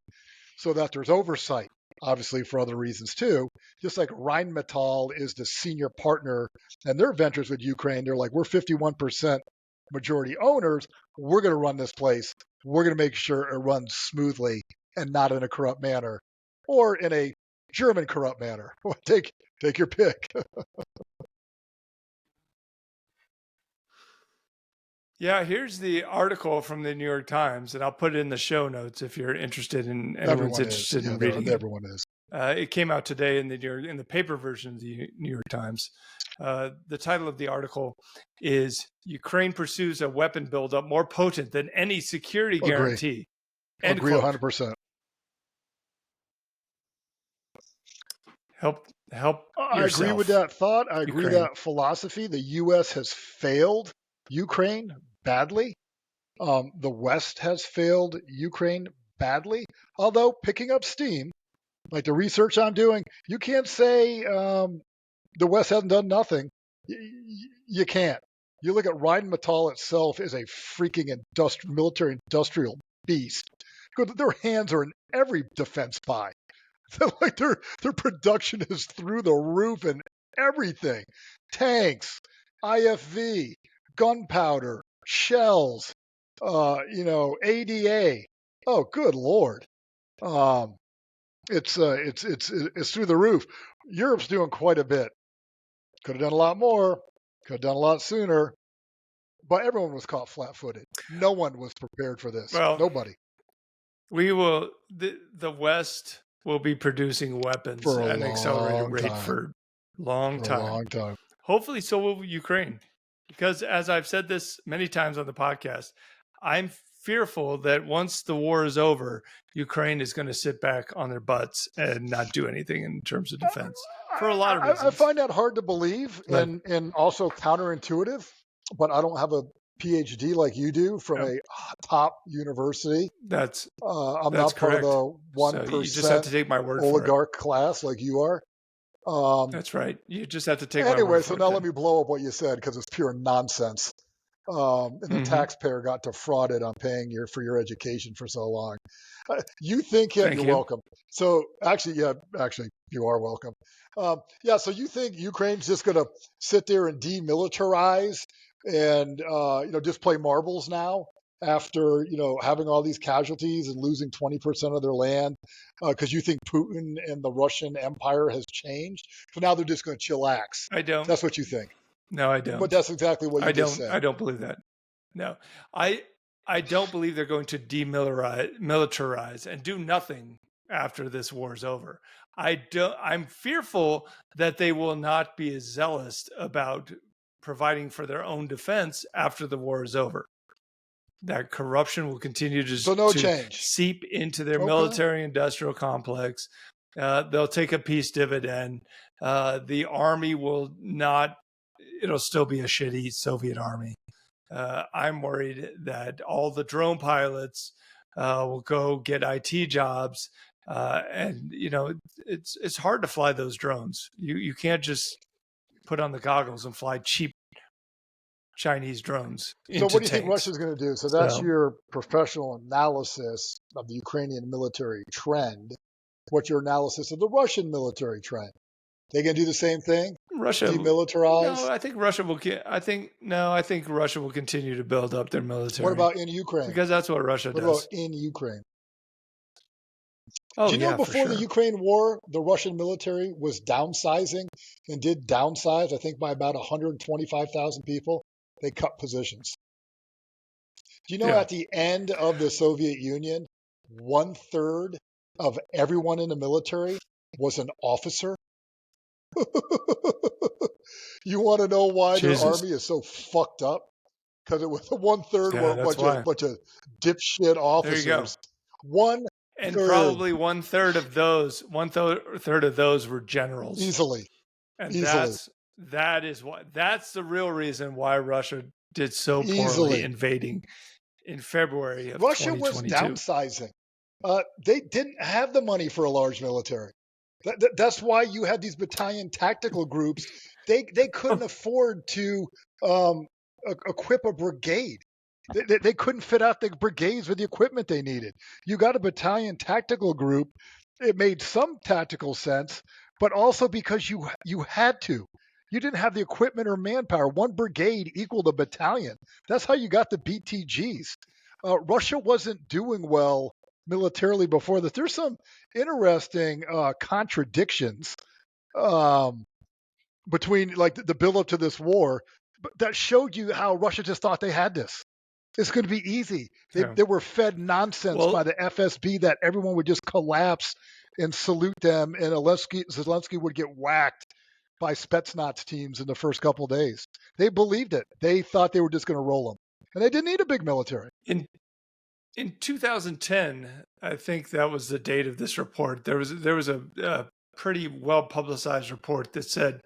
so that there's oversight, obviously for other reasons too. Just like Rheinmetall is the senior partner and their ventures with Ukraine, they're like, we're 51% majority owners. We're going to run this place. We're going to make sure it runs smoothly and not in a corrupt manner or in a German corrupt manner. Take your pick. Yeah, here's the article from the New York Times, and I'll put it in the show notes if you're interested in anyone's interested in reading it. Everyone is. It came out today in the paper version of the New York Times. The title of the article is "Ukraine Pursues a Weapon Buildup More Potent Than Any Security Guarantee." Agree 100%. Help I agree with that thought. I agree with that philosophy. The U.S. has failed Ukraine badly. The West has failed Ukraine badly, although picking up steam, like the research I'm doing, you can't say the West hasn't done nothing. You can't. You look at Rheinmetall itself is a freaking military industrial beast. Their hands are in every defense buy. Like their production is through the roof and everything. Tanks, IFV, gunpowder, shells, ADA. Oh, good Lord. It's through the roof. Europe's doing quite a bit. Could have done a lot more. Could have done a lot sooner. But everyone was caught flat-footed. No one was prepared for this. Well, nobody. We will. The West will be producing weapons at an accelerated rate for a long time. Hopefully, so will Ukraine. Because as I've said this many times on the podcast, I'm fearful that once the war is over, Ukraine is going to sit back on their butts and not do anything in terms of defense for a lot of reasons. I find that hard to believe and also counterintuitive, but I don't have a PhD like you do from a top university. I'm not part of the 1% so you just have to take my word oligarch class like you are. That's right. You just have to take my word anyway, for so it. now let me blow up what you said because it's pure nonsense. And the taxpayer got defrauded on paying for your education for so long. You think you're welcome. So actually, you are welcome. So you think Ukraine's just going to sit there and demilitarize and just play marbles now after having all these casualties and losing 20% of their land because you think Putin and the Russian Empire has changed? So now they're just going to chillax. I don't. That's what you think. No, I don't. But that's exactly what you just said. I don't believe that. No, I don't believe they're going to demilitarize and do nothing after this war is over. I'm fearful that they will not be as zealous about providing for their own defense after the war is over. That corruption will continue to seep into their military-industrial complex. They'll take a peace dividend. The army will not. It'll still be a shitty Soviet army. I'm worried that all the drone pilots will go get IT jobs, and it's hard to fly those drones. You can't just put on the goggles and fly cheap Chinese drones. So what do you think Russia's going to do? So that's your professional analysis of the Ukrainian military trend. What's your analysis of the Russian military trend? They going to do the same thing? Russia demilitarize? No, I think Russia will. I think Russia will continue to build up their military. What about in Ukraine? Because that's what Russia does. What about in Ukraine? Oh, do you know before the Ukraine war, the Russian military was downsizing and did downsize, I think, by about 125,000 people? They cut positions. Do you know at the end of the Soviet Union, 1/3 of everyone in the military was an officer? You want to know why their army is so fucked up? Because it was 1/3 were a bunch of dipshit officers. There you go. And probably 1/3 of those were generals. Easily. And that's the real reason why Russia did so poorly invading in February of 2022. Russia was downsizing. They didn't have the money for a large military. That's why you had these battalion tactical groups. They couldn't afford to equip a brigade. They couldn't fit out the brigades with the equipment they needed. You got a battalion tactical group. It made some tactical sense, but also because you had to. You didn't have the equipment or manpower. One brigade equaled a battalion. That's how you got the BTGs. Russia wasn't doing well militarily before this. There's some interesting contradictions between like the build up to this war, but that showed you how Russia just thought they had this. It's going to be easy. They were fed nonsense by the FSB that everyone would just collapse and salute them, and Zelensky would get whacked by Spetsnaz teams in the first couple of days. They believed it. They thought they were just going to roll them, and they didn't need a big military. In 2010, I think that was the date of this report. There was a pretty well publicized report that said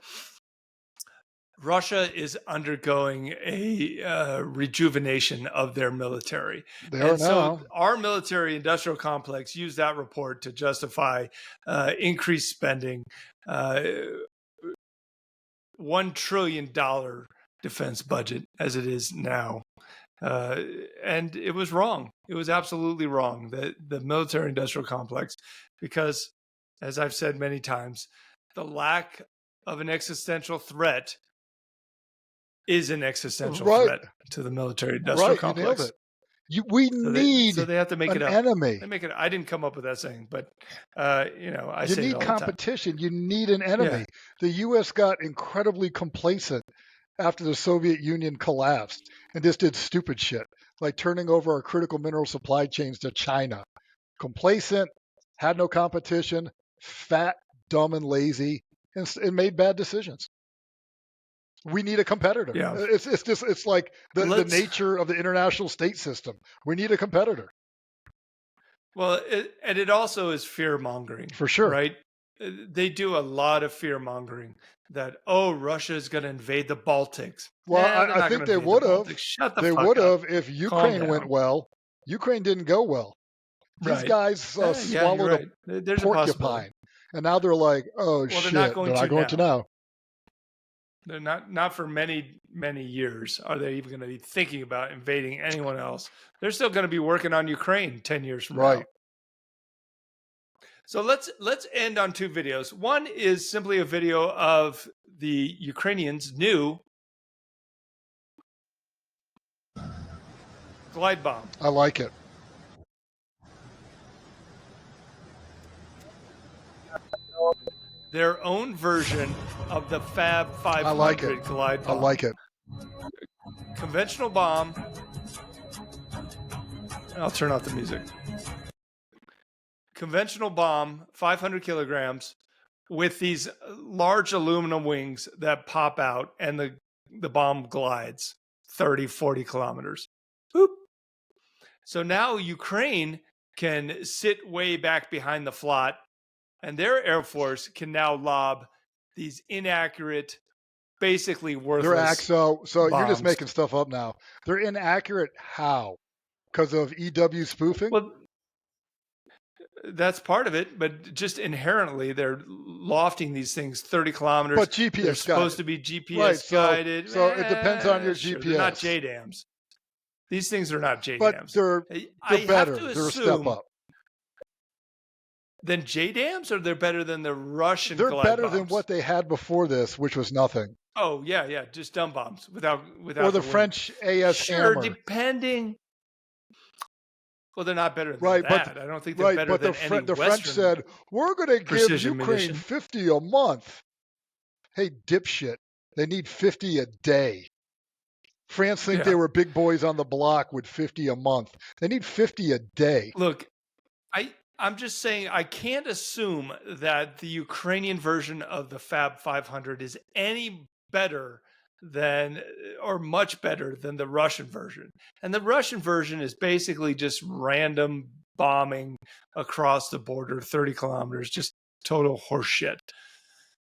Russia is undergoing a rejuvenation of their military. So our military industrial complex used that report to justify increased spending, $1 trillion defense budget as it is now. And it was wrong. It was absolutely wrong, the military industrial complex, because as I've said many times, the lack of an existential threat is an existential threat to the military industrial complex. You nailed it. So they have to make it up. Enemy. They make it. I didn't come up with that saying, but I say need it all competition. The time. You need an enemy. Yeah. The U.S. got incredibly complacent after the Soviet Union collapsed and just did stupid shit, like turning over our critical mineral supply chains to China. Complacent, had no competition, fat, dumb, and lazy, and made bad decisions. We need a competitor. Yeah. It's like the nature of the international state system. We need a competitor. Well, it also is fear mongering, for sure, right? They do a lot of fear mongering that, oh, Russia is going to invade the Baltics. Well, I think they would have. They would have if Ukraine went well. Ukraine didn't go well. These guys swallowed a porcupine, and now they're like, oh shit, they're not going to now. They're not for many years are they even going to be thinking about invading anyone else. They're still going to be working on Ukraine 10 years from now. So let's end on two videos. One is simply a video of the Ukrainians' new glide bomb. I like it. Their own version of the Fab 500 glide bomb. I like it. Conventional bomb. I'll turn off the music. Conventional bomb, 500 kilograms, with these large aluminum wings that pop out, and the bomb glides 30, 40 kilometers. Boop. So now Ukraine can sit way back behind the flot, and their Air Force can now lob these inaccurate, basically worthless So bombs. You're just making stuff up now. They're inaccurate how? Because of EW spoofing? Well, that's part of it, but just inherently, they're lofting these things 30 kilometers. But GPS they're supposed to be GPS guided. So it depends on your GPS. They're not JDAMs. These things are not JDAMs. But they're better. They're a step up. Than JDAMs, or they're better than the Russian glide bombs? They're better than what they had before this, which was nothing. Oh, yeah. Just dumb bombs without. Or the French AS Hammer. Sure, depending. Well, they're not better than that. I don't think they're better than any the French said, we're going to give Ukraine 50 a month. Hey, dipshit. They need 50 a day. France think they were big boys on the block with 50 a month. They need 50 a day. Look, I'm just saying I can't assume that the Ukrainian version of the Fab 500 is any better than, or much better than, the Russian version. And the Russian version is basically just random bombing across the border, 30 kilometers, just total horseshit.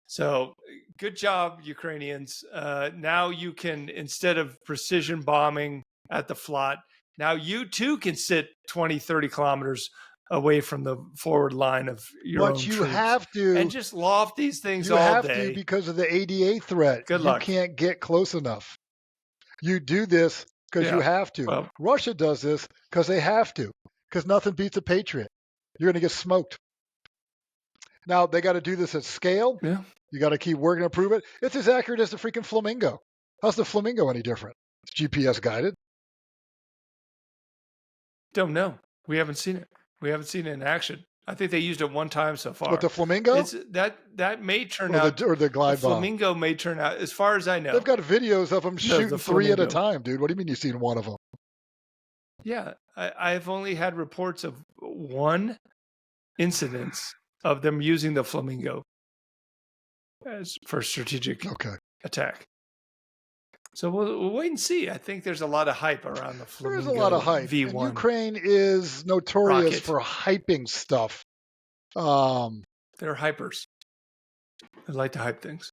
So good job, Ukrainians. Now you can, instead of precision bombing at the flot, now you too can sit 20, 30 kilometers away from the forward line of your own troops. But you have to. And just loft these things all day. You have to because of the ADA threat. Good luck. You can't get close enough. You do this because you have to. Well, Russia does this because they have to. Because nothing beats a patriot. You're going to get smoked. Now, they got to do this at scale. Yeah. You got to keep working to prove it. It's as accurate as the freaking Flamingo. How's the Flamingo any different? It's GPS guided. Don't know. We haven't seen it. We haven't seen it in action. I think they used it one time so far. But the Flamingo? That may turn out. Or the glide bomb. Flamingo may turn out, as far as I know. They've got videos of them shooting 3 at a time, dude. What do you mean you've seen one of them? Yeah. I've only had reports of one incidence of them using the Flamingo for strategic attack. So we'll wait and see. I think there's a lot of hype around the Flamingo. There's a lot of hype. V1. And Ukraine is notorious for hyping stuff. They're hypers. They like to hype things.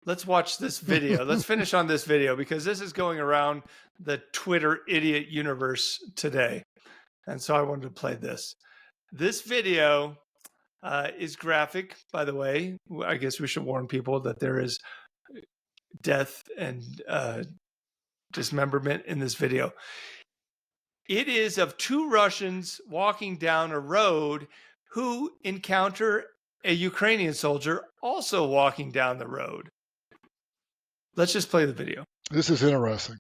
Let's watch this video. Let's finish on this video because this is going around the Twitter idiot universe today. And so I wanted to play this. This video is graphic, by the way. I guess we should warn people that there is death and dismemberment in this video. It is of 2 Russians walking down a road who encounter a Ukrainian soldier also walking down the road. Let's just play the video. This is interesting.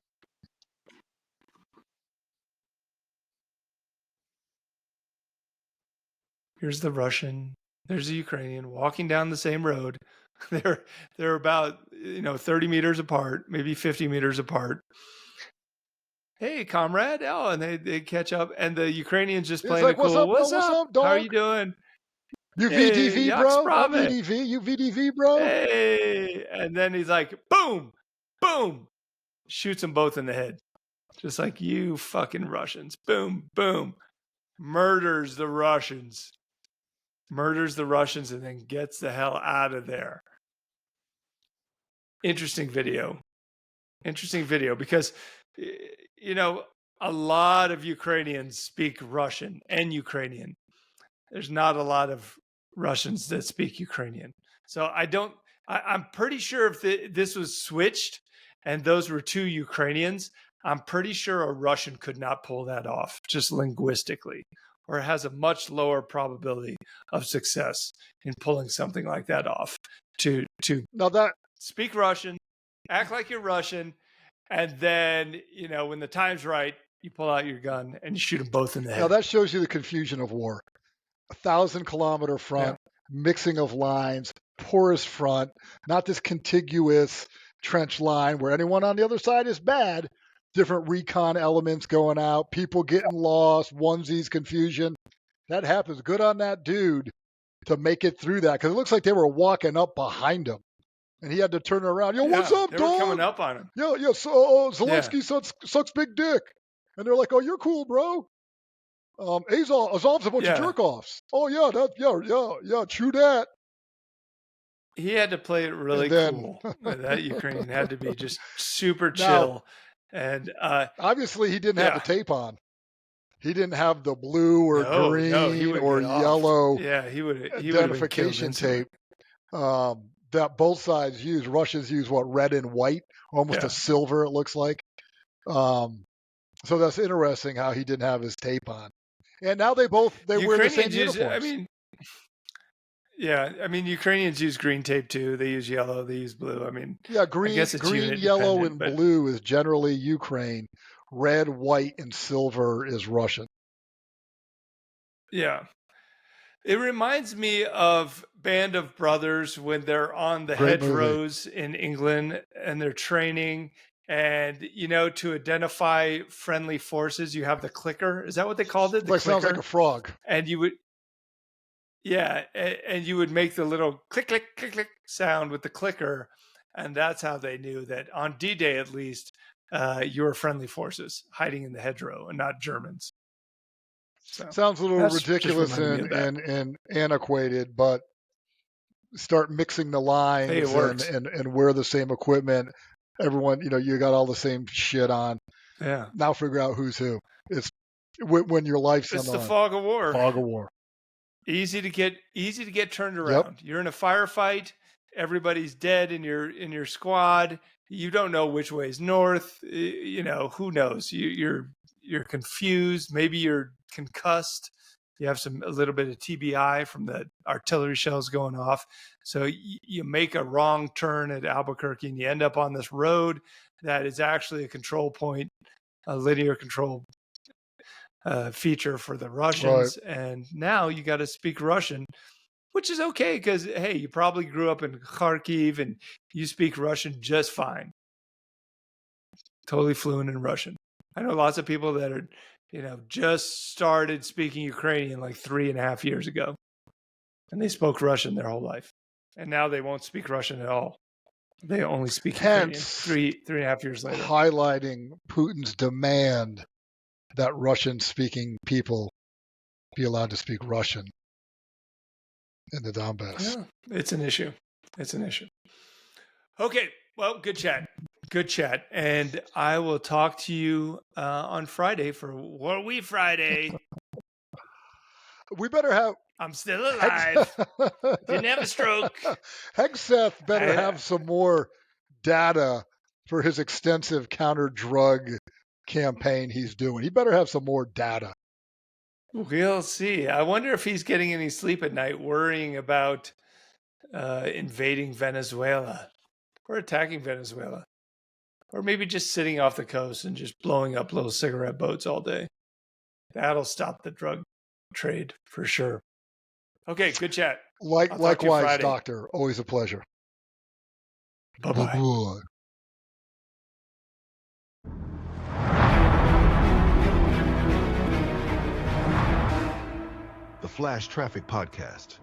Here's the Russian. There's the Ukrainian walking down the same road. They're about 30 meters apart, maybe 50 meters apart. Hey, comrade! Oh, and they catch up, and the Ukrainian's just playing like, it cool. What's up, How are dog? you doing? You Hey, VDV, jak bro? sprawy? VDV? You VDV, bro? Hey. And then he's like, boom, boom. Shoots them both in the head. Just like, you fucking Russians. Boom, boom. Murders the Russians. Murders the Russians and then gets the hell out of there. Interesting video. Interesting video because, you know, a lot of Ukrainians speak Russian and Ukrainian. There's not a lot of Russians that speak Ukrainian. So I'm pretty sure if this was switched and those were two Ukrainians, I'm pretty sure a Russian could not pull that off just linguistically, or has a much lower probability of success in pulling something like that off. To Now that speak Russian, act like you're Russian, and then, you know, when the time's right, you pull out your gun and you shoot them both in the head. Now that shows you the confusion of war. 1,000-kilometer front, mixing of lines, porous front, not this contiguous trench line where anyone on the other side is bad. Different recon elements going out, people getting lost, onesies, confusion. That happens. Good on that dude to make it through that, because it looks like they were walking up behind him, and he had to turn around. Yo, what's up, they dog? Were coming up on him. Yo, so Zelensky sucks big dick, and they're like, "Oh, you're cool, bro." Azov's a bunch of jerk offs. Oh yeah, true that. He had to play it really cool. That Ukrainian had to be just super chill. And obviously he didn't have the tape on. He didn't have the blue or green or yellow identification tape that both sides use. Russians use red and white, almost a silver, it looks like. So that's interesting how he didn't have his tape on. And now they wear the same uniforms. I mean, Ukrainians use green tape too. They use yellow. They use blue. I mean, green, yellow, and blue is generally Ukraine. Red, white, and silver is Russian. Yeah. It reminds me of Band of Brothers when they're on the hedgerows in England and they're training. And, you know, to identify friendly forces, you have the clicker. Is that what they called it? Sounds like a frog. And you would, and you would make the little click, click, click, click sound with the clicker. And that's how they knew that on D-Day, at least, you were friendly forces hiding in the hedgerow and not Germans. So sounds a little ridiculous and antiquated, but start mixing the lines and wear the same equipment. Everyone, you know, you got all the same shit on. Yeah. Now figure out who's who. It's when your life's on the line. It's the fog of war. Fog of war. Easy to get turned around. Yep. You're in a firefight. Everybody's dead in your squad. You don't know which way is north. You know, who knows? You're confused. Maybe you're concussed. You have a little bit of TBI from the artillery shells going off. So you make a wrong turn at Albuquerque and you end up on this road that is actually a control point, a linear control feature for the Russians. Right. And now you got to speak Russian, which is okay because, hey, you probably grew up in Kharkiv and you speak Russian just fine. Totally fluent in Russian. I know lots of people that are, you know, just started speaking Ukrainian like 3.5 years ago. And they spoke Russian their whole life. And now they won't speak Russian at all. They only speak Ukrainian 3.5 years later. Highlighting Putin's demand that Russian-speaking people be allowed to speak Russian in the Donbass. Yeah, it's an issue. It's an issue. Okay, well, good chat. Good chat. And I will talk to you on Friday for War We Friday. We better have... I'm still alive. Didn't have a stroke. Hegseth better have some more data for his extensive counter-drug campaign he's doing. He better have some more data. We'll see. I wonder if he's getting any sleep at night worrying about invading Venezuela or attacking Venezuela. Or maybe just sitting off the coast and just blowing up little cigarette boats all day. That'll stop the drug trade for sure. Okay, good chat. Likewise, Doctor. Always a pleasure. Bye-bye. Bye-bye. The Flash Traffic Podcast.